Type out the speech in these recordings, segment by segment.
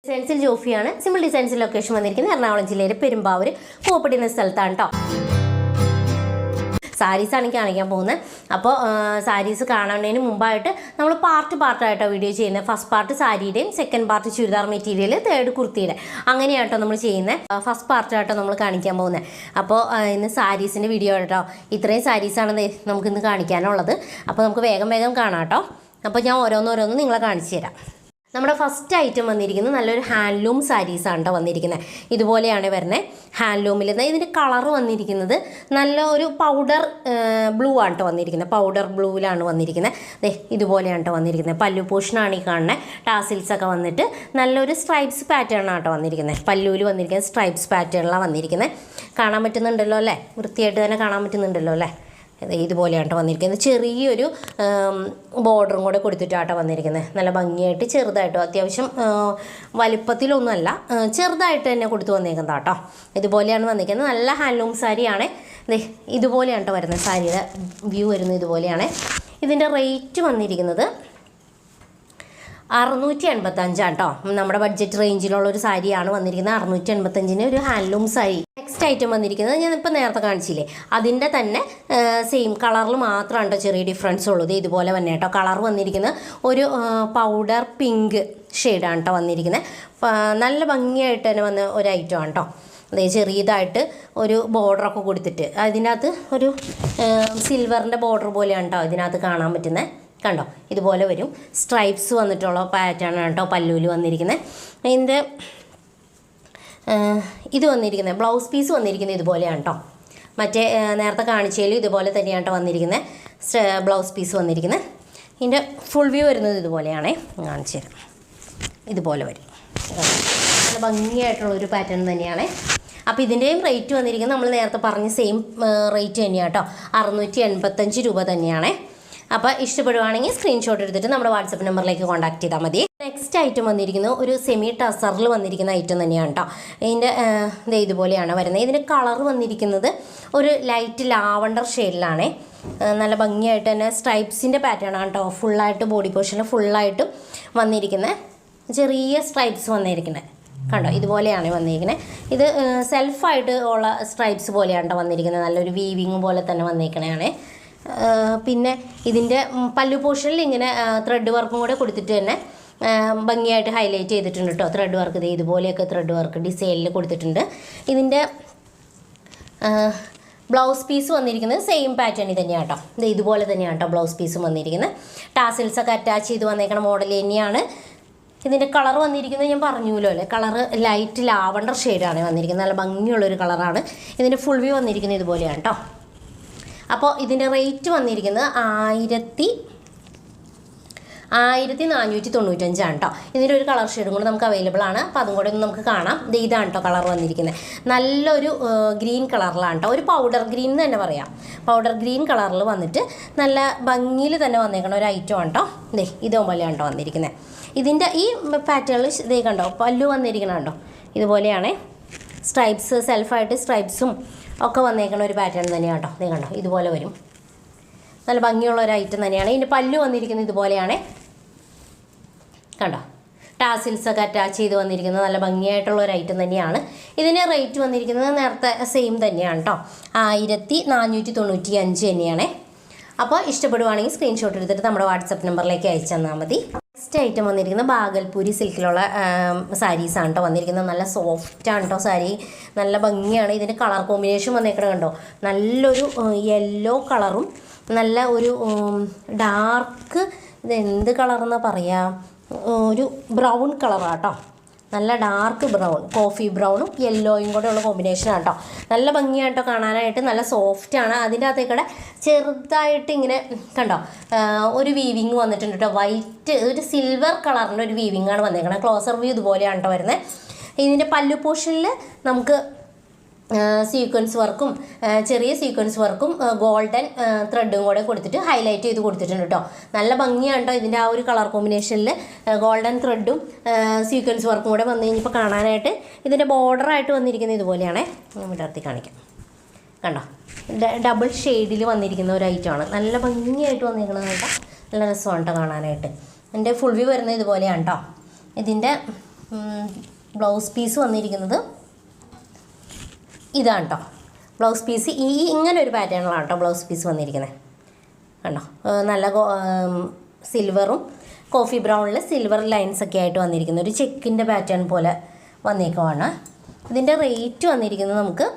ഡിസൈൻസിൽ ജോഫിയാണ്. Simple ഡിസൈൻസിൽ location വന്നിരിക്കുന്നത് എറണാകുളം ജില്ലയിലെ പെരുമ്പാവൂർ പൂവപ്പടി എന്ന സ്ഥലത്താണ് കേട്ടോ. സാരീസാണ് കാണിക്കാൻ പോകുന്നത്. അപ്പോൾ സാരീസ് കാണുന്നതിന് മുമ്പായിട്ട് നമ്മൾ പാർട്ടായിട്ടോ വീഡിയോ ചെയ്യുന്നത്. ഫസ്റ്റ് പാർട്ട് സാരിയുടെയും second part churidar material, third കുർത്തിയുടെ, അങ്ങനെയാട്ടോ നമ്മൾ ചെയ്യുന്നത്. ഫസ്റ്റ് പാർട്ടായിട്ടോ നമ്മൾ കാണിക്കാൻ പോകുന്നത്. അപ്പോൾ ഇന്ന് സാരീസിൻ്റെ വീഡിയോ കേട്ടോ. ഇത്രയും സാരീസാണ് നമുക്കിന്ന് കാണിക്കാനുള്ളത്. അപ്പോൾ നമുക്ക് വേഗം കാണാം കേട്ടോ. അപ്പോൾ ഞാൻ ഓരോന്നോരോന്ന് നിങ്ങളെ കാണിച്ചു തരാം. നമ്മുടെ ഫസ്റ്റ് ഐറ്റം വന്നിരിക്കുന്നത് നല്ലൊരു ഹാൻഡ്ലൂം സാരീസാണ് കേട്ടോ വന്നിരിക്കുന്നത്. ഇതുപോലെയാണ് വരുന്നത്. ഹാൻഡ്ലൂമിൽ ഇതിൻ്റെ കളർ വന്നിരിക്കുന്നത് നല്ല ഒരു പൗഡർ ബ്ലൂ ആണ് കേട്ടോ വന്നിരിക്കുന്നത്. പൗഡർ ബ്ലൂവിലാണ് വന്നിരിക്കുന്നത്. ഇതുപോലെയാണ് കേട്ടോ വന്നിരിക്കുന്നത്. പല്ലു പോർഷനാണ് ഈ കാണുന്നത്. ടാസിൽസൊക്കെ വന്നിട്ട് നല്ലൊരു സ്ട്രൈപ്സ് പാറ്റേൺ ആട്ടോ വന്നിരിക്കുന്നത്. പല്ലുവിൽ വന്നിരിക്കുന്നത് സ്ട്രൈപ്സ് പാറ്റേണിലാണ് വന്നിരിക്കുന്നത്. കാണാൻ പറ്റുന്നുണ്ടല്ലോ അല്ലേ? വൃത്തിയായിട്ട് തന്നെ കാണാൻ പറ്റുന്നുണ്ടല്ലോ അല്ലേ? ഇതുപോലെയാണ് കേട്ടോ വന്നിരിക്കുന്നത്. ചെറിയൊരു ബോർഡറും കൂടെ കൊടുത്തിട്ടാട്ടോ വന്നിരിക്കുന്നത്. നല്ല ഭംഗിയായിട്ട് ചെറുതായിട്ടോ, അത്യാവശ്യം വലിപ്പത്തിലൊന്നുമല്ല, ചെറുതായിട്ട് തന്നെ കൊടുത്തു വന്നേക്കുന്നത് കേട്ടോ. ഇതുപോലെയാണ് വന്നിരിക്കുന്നത്. നല്ല ഹാൻഡ്ലൂം സാരിയാണ്. ഇതുപോലെയാണ് കേട്ടോ വരുന്നത്. സാരിയുടെ വ്യൂ വരുന്നത് ഇതുപോലെയാണ്. ഇതിൻ്റെ റേറ്റ് വന്നിരിക്കുന്നത് 685 കേട്ടോ. നമ്മുടെ ബഡ്ജറ്റ് റേഞ്ചിലുള്ളൊരു സാരിയാണ് വന്നിരിക്കുന്നത്. 685 ഒരു ഹാൻഡ്ലൂം സാരി. നെക്സ്റ്റ് ഐറ്റം വന്നിരിക്കുന്നത് ഞാനിപ്പോൾ നേരത്തെ കാണിച്ചില്ലേ, അതിൻ്റെ തന്നെ സെയിം കളറിൽ മാത്രമാണ് കേട്ടോ ചെറിയ ഡിഫറൻസ് ഉള്ളത്. ഇതുപോലെ തന്നെ കേട്ടോ കളർ വന്നിരിക്കുന്നത് ഒരു പൗഡർ പിങ്ക് ഷെയ്ഡാണ് കേട്ടോ വന്നിരിക്കുന്നത്. നല്ല ഭംഗിയായിട്ട് തന്നെ വന്ന ഒരു ഐറ്റം ആണ് കേട്ടോ. അതായത് ചെറിയതായിട്ട് ഒരു ബോർഡറൊക്കെ കൊടുത്തിട്ട് അതിനകത്ത് ഒരു സിൽവറിൻ്റെ ബോർഡർ പോലെയാണ് കേട്ടോ ഇതിനകത്ത് കാണാൻ പറ്റുന്നത്. കണ്ടോ, ഇതുപോലെ വരും. സ്ട്രൈപ്സ് വന്നിട്ടുള്ള പാറ്റേൺ ആണ് കേട്ടോ പല്ലുവിൽ വന്നിരിക്കുന്നത്. ഇതിൻ്റെ ഇത് വന്നിരിക്കുന്നത് ബ്ലൗസ് പീസ് വന്നിരിക്കുന്നത് ഇതുപോലെയാണ് കേട്ടോ. മറ്റേ നേരത്തെ കാണിച്ചതിലും ഇതുപോലെ തന്നെയാണ് കേട്ടോ വന്നിരിക്കുന്നത് ബ്ലൗസ് പീസ് വന്നിരിക്കുന്നത്. ഇതിൻ്റെ ഫുൾ വ്യൂ വരുന്നത് ഇതുപോലെയാണേ. കാണിച്ചു തരാം. ഇതുപോലെ വരും. നല്ല ഭംഗിയായിട്ടുള്ളൊരു പാറ്റേൺ തന്നെയാണ്. അപ്പോൾ ഇതിൻ്റെയും റേറ്റ് വന്നിരിക്കുന്നത് നമ്മൾ നേരത്തെ പറഞ്ഞ സെയിം റേറ്റ് തന്നെയാണ് കേട്ടോ. 685 രൂപ തന്നെയാണ്. അപ്പോൾ ഇഷ്ടപ്പെടുവാണെങ്കിൽ സ്ക്രീൻഷോട്ട് എടുത്തിട്ട് നമ്മുടെ വാട്സപ്പ് നമ്പറിലേക്ക് കോൺടാക്ട് ചെയ്താൽ മതി. നെക്സ്റ്റ് ഐറ്റം വന്നിരിക്കുന്നത് ഒരു സെമി ടസറിൽ വന്നിരിക്കുന്ന ഐറ്റം തന്നെയാണ് കേട്ടോ. ഇതിൻ്റെ ഇതുപോലെയാണ് വരുന്നത്. ഇതിൻ്റെ കളർ വന്നിരിക്കുന്നത് ഒരു ലൈറ്റ് ലാവണ്ടർ ഷെയ്ഡിലാണ്. നല്ല ഭംഗിയായിട്ട് തന്നെ സ്ട്രൈപ്സിൻ്റെ പാറ്റേൺ ആണ് കേട്ടോ. ഫുള്ളായിട്ട് ബോഡി പോർഷനിൽ ഫുള്ളായിട്ട് വന്നിരിക്കുന്നത് ചെറിയ സ്ട്രൈപ്സ് വന്നിരിക്കുന്നത് കണ്ടോ. ഇതുപോലെയാണ് വന്നിരിക്കുന്നത്. ഇത് സെൽഫായിട്ട് ഉള്ള സ്ട്രൈപ്സ് പോലെയാണ് കേട്ടോ വന്നിരിക്കുന്നത്. നല്ലൊരു വീവിങ് പോലെ തന്നെ വന്നിരിക്കണതാണ്. പിന്നെ ഇതിൻ്റെ പല്ലു പോർഷനിൽ ഇങ്ങനെ ത്രെഡ് വർക്കും കൂടെ കൊടുത്തിട്ട് തന്നെ ഭംഗിയായിട്ട് ഹൈലൈറ്റ് ചെയ്തിട്ടുണ്ട് കേട്ടോ. ത്രെഡ് വർക്ക് ഇതുപോലെയൊക്കെ ത്രെഡ് വർക്ക് ഡിസൈനിൽ കൊടുത്തിട്ടുണ്ട്. ഇതിൻ്റെ ബ്ലൗസ് പീസ് വന്നിരിക്കുന്നത് സെയിം പാറ്റേണിൽ തന്നെയാണ് കേട്ടോ. ഇതുപോലെ തന്നെയാണ് കേട്ടോ ബ്ലൗസ് പീസും വന്നിരിക്കുന്നത്. ടാസിൽസൊക്കെ അറ്റാച്ച് ചെയ്ത് വന്നേക്കണ മോഡൽ തന്നെയാണ്. ഇതിൻ്റെ കളർ വന്നിരിക്കുന്നത് ഞാൻ പറഞ്ഞല്ലോ അല്ലേ, കളർ ലൈറ്റ് ലാവണ്ടർ ഷെയ്ഡാണ് വന്നിരിക്കുന്നത്. നല്ല ഭംഗിയുള്ളൊരു കളറാണ്. ഇതിൻ്റെ ഫുൾ വ്യൂ വന്നിരിക്കുന്നത് ഇതുപോലെയാണ് കേട്ടോ. അപ്പോൾ ഇതിൻ്റെ റേറ്റ് വന്നിരിക്കുന്നത് 1495 കേട്ടോ. ഇതിൻ്റെ ഒരു കളർ ഷെയ്ഡും കൂടെ നമുക്ക് അവൈലബിൾ ആണ്. അപ്പോൾ അതും കൂടെ ഒന്ന് നമുക്ക് കാണാം. ഇതാണ് കേട്ടോ കളർ വന്നിരിക്കുന്നത്. നല്ലൊരു ഗ്രീൻ കളറിലാണ് കേട്ടോ. ഒരു പൗഡർ ഗ്രീൻ എന്ന് തന്നെ പറയാം. പൗഡർ ഗ്രീൻ കളറിൽ വന്നിട്ട് നല്ല ഭംഗിയിൽ തന്നെ വന്നേക്കണം ഒരു ഐറ്റം ആണ് കേട്ടോ. ഇതുപോലെയാണ് കേട്ടോ വന്നിരിക്കുന്നത്. ഇതിൻ്റെ ഈ പാറ്റേണിൽ കണ്ടോ പല്ലു വന്നിരിക്കണം കേട്ടോ. ഇതുപോലെയാണ് സ്ട്രൈപ്സ്, സെൽഫായിട്ട് സ്ട്രൈപ്സും ഒക്കെ വന്നേക്കണ ഒരു പാറ്റേൺ തന്നെയാണ് കേട്ടോ. കണ്ടോ ഇതുപോലെ വരും. നല്ല ഭംഗിയുള്ള ഒരു ഐറ്റം തന്നെയാണ്. ഇതിൻ്റെ പല്ലു വന്നിരിക്കുന്നത് ഇതുപോലെയാണ് കണ്ടോ. ടാസിൽസൊക്കെ അറ്റാച്ച് ചെയ്ത് വന്നിരിക്കുന്നത് നല്ല ഭംഗിയായിട്ടുള്ള ഒരു ഐറ്റം തന്നെയാണ്. ഇതിന് റേറ്റ് വന്നിരിക്കുന്നത് നേരത്തെ സെയിം തന്നെയാണ് കേട്ടോ. 1495 തന്നെയാണ്. അപ്പോൾ ഇഷ്ടപ്പെടുവാണെങ്കിൽ സ്ക്രീൻഷോട്ട് എടുത്തിട്ട് നമ്മുടെ വാട്സപ്പ് നമ്പറിലേക്ക് അയച്ചു തന്നാൽ മതി. നെക്സ്റ്റ് ഐറ്റം വന്നിരിക്കുന്നത് ബാഗൽപൂരി സിൽക്കിലുള്ള സാരീസാണ് കേട്ടോ വന്നിരിക്കുന്നത്. നല്ല സോഫ്റ്റാണ് കേട്ടോ സാരി. നല്ല ഭംഗിയാണ്. ഇതിൻ്റെ കളർ കോമ്പിനേഷൻ വന്നേക്കണം കണ്ടോ. നല്ലൊരു യെല്ലോ കളറും നല്ല ഒരു ഡാർക്ക്, ഇതെന്ത് കളറെന്നാണ് പറയുക, ഒരു ബ്രൗൺ കളറാണ് കേട്ടോ. നല്ല ഡാർക്ക് ബ്രൗൺ, കോഫി ബ്രൗണും യെല്ലോയും കൂടെ ഉള്ള കോമ്പിനേഷനാണ് കേട്ടോ. നല്ല ഭംഗിയായിട്ടോ കാണാനായിട്ട്. നല്ല സോഫ്റ്റാണ്. അതിൻ്റെ അകത്തേക്കൂടെ ചെറുതായിട്ട് ഇങ്ങനെ കണ്ടോ ഒരു വീവിങ് വന്നിട്ടുണ്ട് കേട്ടോ. വൈറ്റ് ഒരു സിൽവർ കളറിൻ്റെ ഒരു വീവിങ്ങാണ് വന്നേക്കുന്നത്. ക്ലോസർ വ്യൂ ഇതുപോലെയാണ് കേട്ടോ വരുന്നത്. ഇതിൻ്റെ പല്ലു പോർഷനിൽ നമുക്ക് സീക്വൻസ് വർക്കും ചെറിയ സീക്വൻസ് വർക്കും ഗോൾഡൻ ത്രെഡും കൂടെ കൊടുത്തിട്ട് ഹൈലൈറ്റ് ചെയ്ത് കൊടുത്തിട്ടുണ്ട് കേട്ടോ. നല്ല ഭംഗിയാണ് കേട്ടോ. ഇതിൻ്റെ ആ ഒരു കളർ കോമ്പിനേഷനിൽ ഗോൾഡൻ ത്രെഡും സീക്വൻസ് വർക്കും കൂടെ വന്നു കഴിഞ്ഞപ്പോൾ കാണാനായിട്ട്. ഇതിൻ്റെ ബോർഡറായിട്ട് വന്നിരിക്കുന്നത് ഇതുപോലെയാണ്. ഞാൻ വിടർത്തി കാണിക്കാം. കണ്ടോ ഡബിൾ ഷെയ്ഡിൽ വന്നിരിക്കുന്ന ഒരു ഐറ്റമാണ്. നല്ല ഭംഗിയായിട്ട് വന്നിരിക്കുന്നത് കേട്ടോ. നല്ല രസമാണ് കേട്ടോ കാണാനായിട്ട്. എൻ്റെ ഫുൾ വ്യൂ വരുന്നത് ഇതുപോലെയാണ് കേട്ടോ. ഇതിൻ്റെ ബ്ലൗസ് പീസ് വന്നിരിക്കുന്നത് ഇതാണ് കേട്ടോ. ബ്ലൗസ് പീസ് ഇങ്ങനെ ഒരു പാറ്റേണിലാണ് കേട്ടോ ബ്ലൗസ് പീസ് വന്നിരിക്കുന്നത്. കണ്ടോ, നല്ല സിൽവറും കോഫി ബ്രൗണിൽ സിൽവർ ലൈൻസൊക്കെ ആയിട്ട് വന്നിരിക്കുന്ന ഒരു ചെക്കിൻ്റെ പാറ്റേൺ പോലെ വന്നേക്കുവാണ്. ഇതിൻ്റെ റേറ്റ് വന്നിരിക്കുന്നത് നമുക്ക്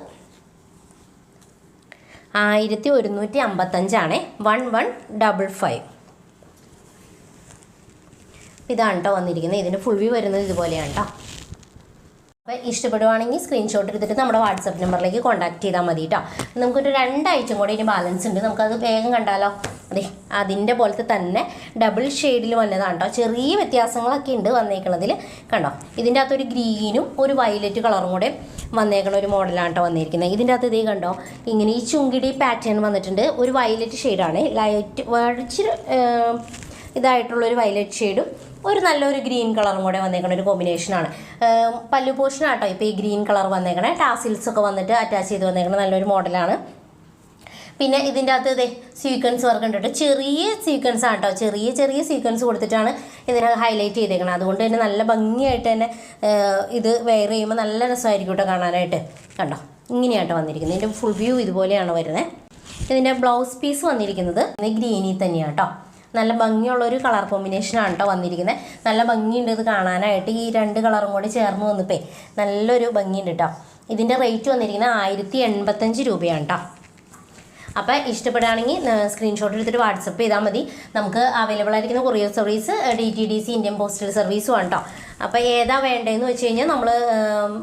1155 1155. ഇതാണ് കേട്ടോ വന്നിരിക്കുന്നത്. ഇതിൻ്റെ ഫുൾ വ്യൂ വരുന്നത് ഇതുപോലെയാണ് കേട്ടോ. അപ്പോൾ ഇഷ്ടപ്പെടുവാണെങ്കിൽ സ്ക്രീൻഷോട്ട് എടുത്തിട്ട് നമ്മുടെ വാട്സപ്പ് നമ്പറിലേക്ക് കോൺടാക്ട് ചെയ്താൽ മതി കേട്ടോ. നമുക്കൊരു 2 ഐറ്റം കൂടി ഇനി ബാലൻസ് ഉണ്ട്, നമുക്കത് വേഗം കണ്ടാലോ. അതെ, അതിൻ്റെ പോലത്തെ തന്നെ ഡബിൾ ഷെയ്ഡിൽ വന്നതാണ് കേട്ടോ. ചെറിയ വ്യത്യാസങ്ങളൊക്കെ ഉണ്ട് വന്നേക്കണതിൽ. കണ്ടോ, ഇതിൻ്റെ അകത്തൊരു ഗ്രീനും ഒരു വയലറ്റ് കളറും കൂടെ വന്നേക്കണ ഒരു മോഡലാണ് കേട്ടോ വന്നിരിക്കുന്നത്. ഇതിൻ്റെ അകത്ത് ഇതേ കണ്ടോ, ഇങ്ങനെ ഈ ചുങ്കിടി പാറ്റേൺ വന്നിട്ടുണ്ട്. ഒരു വയലറ്റ് ഷെയ്ഡാണ്, ലൈറ്റ് ഇച്ചിരി ഇതായിട്ടുള്ളൊരു വയലറ്റ് ഷെയ്ഡും ഒരു നല്ലൊരു ഗ്രീൻ കളറും കൂടെ വന്നേക്കണ ഒരു കോമ്പിനേഷനാണ്. പല്ലു പോർഷനാട്ടോ ഇപ്പോൾ ഈ ഗ്രീൻ കളർ വന്നേക്കണേ. ടാസിൽസൊക്കെ വന്നിട്ട് അറ്റാച്ച് ചെയ്ത് വന്നേക്കണ നല്ലൊരു മോഡലാണ്. പിന്നെ ഇതിൻ്റെ അകത്ത് ഇതേ സീക്വൻസ് വർക്ക് ഉണ്ട് കേട്ടോ. ചെറിയ സീക്വൻസ് ആണ് കേട്ടോ, ചെറിയ ചെറിയ സീക്വൻസ് കൊടുത്തിട്ടാണ് ഇതിനെ ഹൈലൈറ്റ് ചെയ്തേക്കണം. അതുകൊണ്ട് തന്നെ നല്ല ഭംഗിയായിട്ട് തന്നെ ഇത് വെയർ ചെയ്യുമ്പോൾ നല്ല രസമായിരിക്കും കേട്ടോ കാണാനായിട്ട്. കണ്ടോ, ഇങ്ങനെയാട്ടോ വന്നിരിക്കുന്നത്. ഇതിൻ്റെ ഫുൾ വ്യൂ ഇതുപോലെയാണ് വരുന്നത്. ഇതിൻ്റെ ബ്ലൗസ് പീസ് വന്നിരിക്കുന്നത് ഗ്രീനിൽ തന്നെയാണ് കേട്ടോ. നല്ല ഭംഗിയുള്ളൊരു കളർ കോമ്പിനേഷനാണ് കേട്ടോ വന്നിരിക്കുന്നത്. നല്ല ഭംഗിയുണ്ട് ഇത് കാണാനായിട്ട്. ഈ 2 കളറും കൂടി ചേർന്ന് വന്നപ്പോൾ നല്ലൊരു ഭംഗിയുണ്ട് കേട്ടോ. ഇതിൻ്റെ റേറ്റ് വന്നിരിക്കുന്നത് 1085 രൂപയാണ് കേട്ടോ. അപ്പോൾ ഇഷ്ടപ്പെടുകയാണെങ്കിൽ സ്ക്രീൻഷോട്ട് എടുത്തിട്ട് വാട്സപ്പ് ചെയ്താൽ മതി. നമുക്ക് അവൈലബിൾ ആയിരിക്കുന്ന courier service DTDC Indian postal സർവീസും ആണ് കേട്ടോ. അപ്പോൾ ഏതാ വേണ്ടതെന്ന് വെച്ച് കഴിഞ്ഞാൽ നമ്മൾ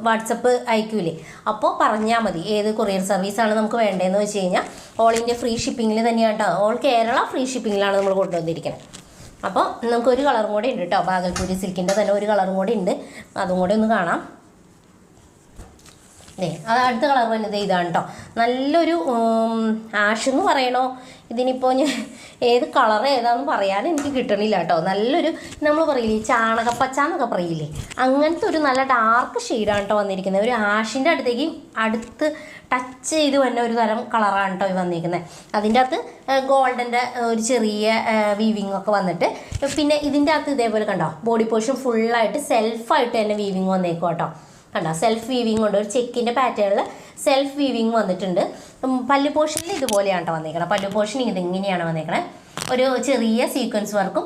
വാട്സപ്പ് അയക്കൂലേ, അപ്പോൾ പറഞ്ഞാൽ മതി ഏത് കൊറിയർ സർവീസാണ് നമുക്ക് വേണ്ടതെന്ന് വെച്ച് കഴിഞ്ഞാൽ. ഓൾ ഇന്ത്യ ഫ്രീ ഷിപ്പിങ്ങിൽ തന്നെയാണ് കേട്ടോ. ഓൾ കേരള ഫ്രീ ഷിപ്പിങ്ങിലാണ് നമ്മൾ കൊണ്ടുവന്നിരിക്കുന്നത്. അപ്പോൾ നമുക്കൊരു കളറും കൂടെ ഉണ്ട് കേട്ടോ. ബാഗൽപൂരി സിൽക്കിൻ്റെ തന്നെ ഒരു കളറും കൂടെ ഉണ്ട്, അതും കൂടെ ഒന്ന് കാണാം. അത് അടുത്ത കളർ വന്നത് ഇതാണ് കേട്ടോ. നല്ലൊരു ആഷ് എന്ന് പറയണോ, ഇതിനിപ്പോൾ ഞാൻ ഏത് കളർ ഏതാണെന്ന് പറയാൻ എനിക്ക് കിട്ടണില്ല കേട്ടോ. നല്ലൊരു നമ്മൾ പറയില്ലേ ചാണകപ്പച്ച എന്നൊക്കെ പറയില്ലേ, അങ്ങനത്തെ ഒരു നല്ല ഡാർക്ക് ഷെയ്ഡാണ് കേട്ടോ വന്നിരിക്കുന്നത്. ഒരു ആഷിൻ്റെ അടുത്ത് ടച്ച് ചെയ്ത് വന്ന ഒരു തരം കളറാണ് കേട്ടോ വന്നിരിക്കുന്നത്. അതിൻ്റെ അകത്ത് ഗോൾഡൻ്റെ ഒരു ചെറിയ വീവിങ് ഒക്കെ വന്നിട്ട്, പിന്നെ ഇതിൻ്റെ അകത്ത് ഇതേപോലെ കണ്ടോ ബോഡി പോർഷൻ ഫുള്ളായിട്ട് സെൽഫായിട്ട് തന്നെ വീവിങ് വന്നേക്കും കേട്ടോ. കണ്ടോ, സെൽഫ് വീവിങ് കൊണ്ട് ഒരു ചെക്കിൻ്റെ പാറ്റേണിൽ സെൽഫ് വീവിങ് വന്നിട്ടുണ്ട്. പല്ലു പോർഷനിൽ ഇതുപോലെയാണ് കേട്ടോ വന്നേക്കണം. പല്ലു പോർഷൻ ഇങ്ങനെയാണ് വന്നേക്കണേ. ഒരു ചെറിയ സീക്വൻസ് വർക്കും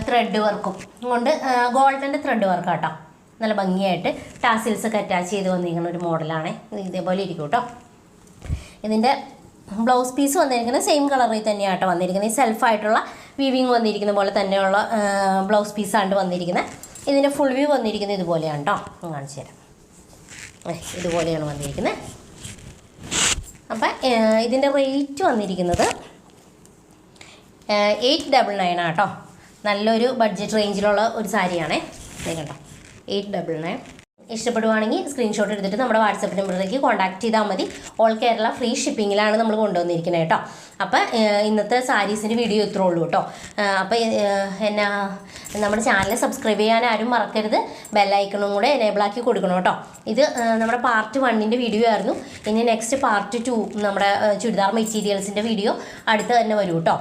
ത്രെഡ് വർക്കും കൊണ്ട് ഗോൾഡൻ്റെ ത്രെഡ് വർക്ക് കേട്ടോ. നല്ല ഭംഗിയായിട്ട് ടാസിൽസൊക്കെ അറ്റാച്ച് ചെയ്ത് വന്നിരിക്കുന്ന ഒരു മോഡലാണ്. ഇതേപോലെ ഇരിക്കും കേട്ടോ. ഇതിൻ്റെ ബ്ലൗസ് പീസ് വന്നിരിക്കുന്നത് സെയിം കളറിൽ തന്നെയാണ് കേട്ടോ വന്നിരിക്കുന്നത്. ഈ സെൽഫായിട്ടുള്ള വീവിങ് വന്നിരിക്കുന്ന പോലെ തന്നെയുള്ള ബ്ലൗസ് പീസാണ് വന്നിരിക്കുന്നത്. ഇതിൻ്റെ ഫുൾ വ്യൂ വന്നിരിക്കുന്നത് ഇതുപോലെയാണ് കേട്ടോ. കാണിച്ചു തരാം. ഇതുപോലെയാണ് വന്നിരിക്കുന്നത്. അപ്പം ഇതിൻ്റെ റേറ്റ് വന്നിരിക്കുന്നത് 899 കേട്ടോ. നല്ലൊരു ബഡ്ജറ്റ് റേഞ്ചിലുള്ള ഒരു സാരിയാണേ. കേട്ടോ, 899. ഇഷ്ടപ്പെടുവാണെങ്കിൽ സ്ക്രീൻഷോട്ട് എടുത്തിട്ട് നമ്മുടെ വാട്സപ്പ് നമ്പറിലേക്ക് കോൺടാക്ട് ചെയ്താൽ മതി. ഓൾ കേരള ഫ്രീ ഷിപ്പിങ്ങിലാണ് നമ്മൾ കൊണ്ടുവന്നിരിക്കുന്നത് കേട്ടോ. അപ്പോൾ ഇന്നത്തെ സാരീസിൻ്റെ വീഡിയോ ഇത്രേ ഉള്ളൂ കേട്ടോ. അപ്പോൾ നമ്മുടെ ചാനൽ സബ്സ്ക്രൈബ് ചെയ്യാൻ ആരും മറക്കരുത്. ബെല്ലൈക്കണും കൂടെ എനേബിളാക്കി കൊടുക്കണം കേട്ടോ. ഇത് നമ്മുടെ പാർട്ട് 1 വീഡിയോ ആയിരുന്നു. ഇനി നെക്സ്റ്റ് പാർട്ട് 2 നമ്മുടെ ചുരിദാർ മെറ്റീരിയൽസിൻ്റെ വീഡിയോ അടുത്ത് തന്നെ വരും കേട്ടോ.